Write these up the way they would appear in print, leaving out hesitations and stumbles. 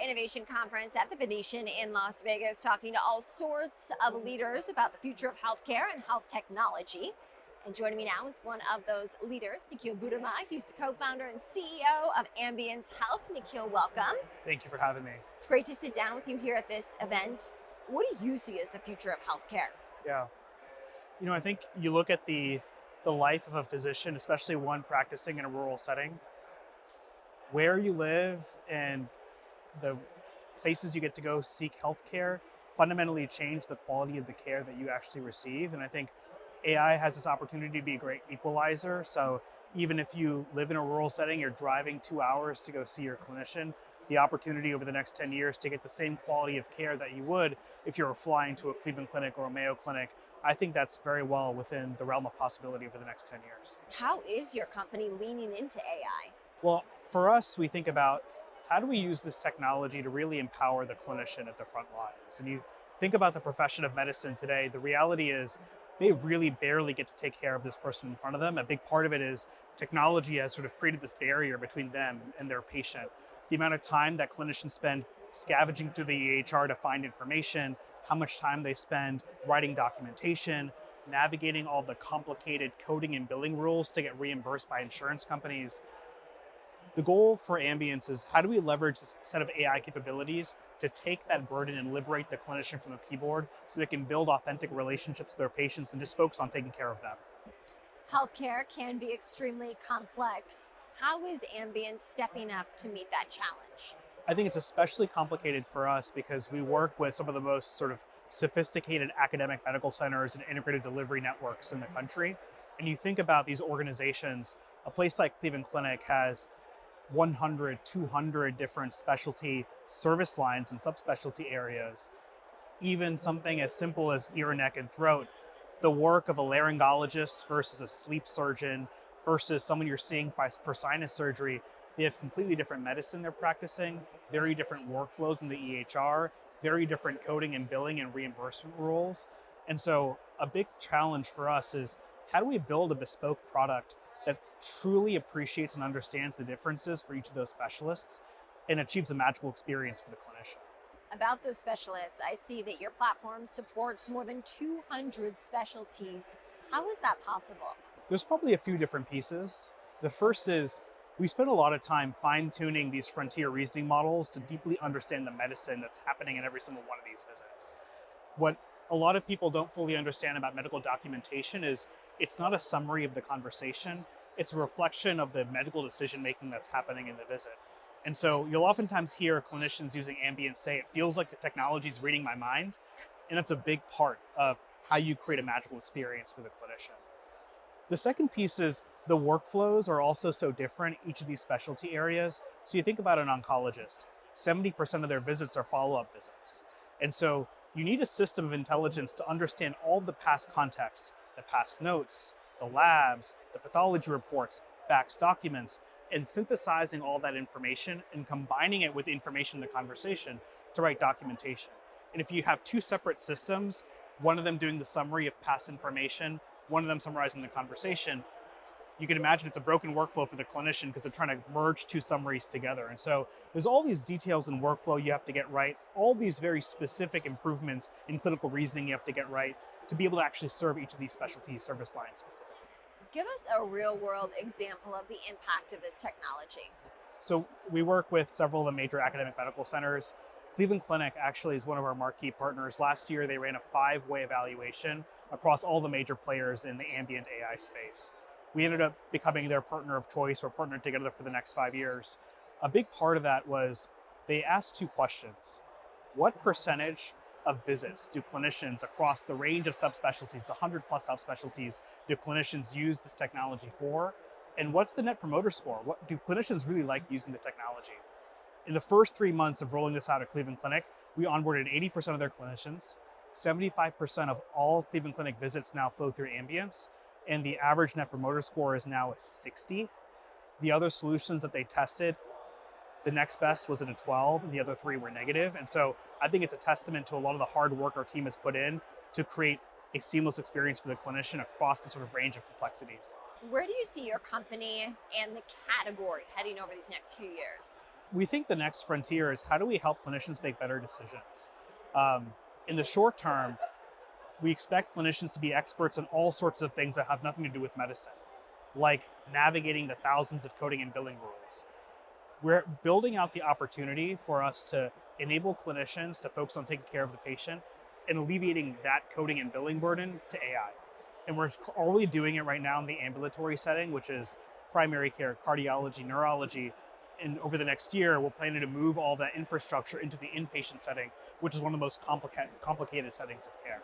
Innovation Conference at the Venetian in Las Vegas, talking to all sorts of leaders about the future of healthcare and health technology. And joining me now is one of those leaders, Nikhil. He's the co-founder and CEO of Ambience Health. Nikhil, welcome. Thank you for having me. It's great to sit down with you here at this event. What do you see as the future of healthcare? Yeah. I think you look at the life of a physician, especially one practicing in a rural setting, where you live and the places you get to go seek healthcare fundamentally change the quality of the care that you actually receive. And I think AI has this opportunity to be a great equalizer. So even if you live in a rural setting, you're driving 2 hours to go see your clinician, the opportunity over the next 10 years to get the same quality of care that you would if you were flying to a Cleveland Clinic or a Mayo Clinic, I think that's very well within the realm of possibility over the next 10 years. How is your company leaning into AI? Well, for us, we think about how do we use this technology to really empower the clinician at the front lines? And you think about the profession of medicine today, the reality is they really barely get to take care of this person in front of them. A big part of it is technology has sort of created this barrier between them and their patient. The amount of time that clinicians spend scavenging through the EHR to find information, how much time they spend writing documentation, navigating all the complicated coding and billing rules to get reimbursed by insurance companies. The goal for Ambience is how do we leverage this set of AI capabilities to take that burden and liberate the clinician from the keyboard so they can build authentic relationships with their patients and just focus on taking care of them. Healthcare can be extremely complex. How is Ambience stepping up to meet that challenge? I think it's especially complicated for us because we work with some of the most sort of sophisticated academic medical centers and integrated delivery networks in the country. And you think about these organizations, a place like Cleveland Clinic has 100, 200 different specialty service lines and subspecialty areas. Even something as simple as ear, neck, and throat, the work of a laryngologist versus a sleep surgeon versus someone you're seeing for sinus surgery, they have completely different medicine they're practicing, very different workflows in the EHR, very different coding and billing and reimbursement rules. And so a big challenge for us is how do we build a bespoke product that truly appreciates and understands the differences for each of those specialists and achieves a magical experience for the clinician. About those specialists, I see that your platform supports more than 200 specialties. How is that possible? There's probably a few different pieces. The first is we spend a lot of time fine-tuning these frontier reasoning models to deeply understand the medicine that's happening in every single one of these visits. What a lot of people don't fully understand about medical documentation is it's not a summary of the conversation, it's a reflection of the medical decision-making that's happening in the visit. And so you'll oftentimes hear clinicians using Ambience say, it feels like the technology is reading my mind. And that's a big part of how you create a magical experience for the clinician. The second piece is the workflows are also so different in each of these specialty areas. So you think about an oncologist, 70% of their visits are follow-up visits. And so you need a system of intelligence to understand all the past context, the past notes, the labs, the pathology reports, fax documents, and synthesizing all that information and combining it with information in the conversation to write documentation. And if you have two separate systems, one of them doing the summary of past information, one of them summarizing the conversation, you can imagine it's a broken workflow for the clinician because they're trying to merge two summaries together. And so there's all these details in workflow you have to get right, all these very specific improvements in clinical reasoning you have to get right to be able to actually serve each of these specialty service lines specifically. Give us a real world example of the impact of this technology. So we work with several of the major academic medical centers. Cleveland Clinic actually is one of our marquee partners. Last year, they ran a 5-way evaluation across all the major players in the ambient AI space. We ended up becoming their partner of choice. We're partnered together for the next 5 years. A big part of that was they asked 2 questions. What percentage of visits do clinicians across the range of subspecialties, the 100+ subspecialties, do clinicians use this technology for? And what's the net promoter score? What do clinicians really like using the technology? In the first 3 months of rolling this out at Cleveland Clinic, we onboarded 80% of their clinicians. 75% of all Cleveland Clinic visits now flow through Ambience, and the average net promoter score is now 60. The other solutions that they tested, the next best was at a 12, and the other 3 were negative. And so I think it's a testament to a lot of the hard work our team has put in to create a seamless experience for the clinician across the sort of range of complexities. Where do you see your company and the category heading over these next few years? We think the next frontier is how do we help clinicians make better decisions? In the short term, we expect clinicians to be experts in all sorts of things that have nothing to do with medicine, like navigating the thousands of coding and billing rules. We're building out the opportunity for us to enable clinicians to focus on taking care of the patient and alleviating that coding and billing burden to AI. And we're already doing it right now in the ambulatory setting, which is primary care, cardiology, neurology. And over the next year, we're planning to move all that infrastructure into the inpatient setting, which is one of the most complicated settings of care.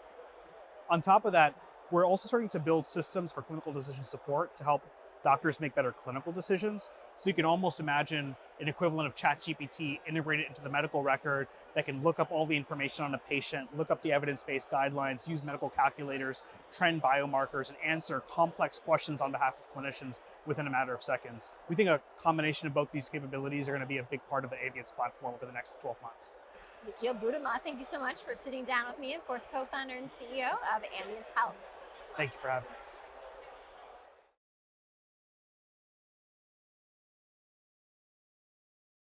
On top of that, we're also starting to build systems for clinical decision support to help doctors make better clinical decisions. So you can almost imagine an equivalent of ChatGPT integrated into the medical record that can look up all the information on a patient, look up the evidence-based guidelines, use medical calculators, trend biomarkers, and answer complex questions on behalf of clinicians within a matter of seconds. We think a combination of both these capabilities are going to be a big part of the Ambience platform over the next 12 months. Nikhil Buduma, thank you so much for sitting down with me, of course, co-founder and CEO of Ambience Health. Thank you for having me.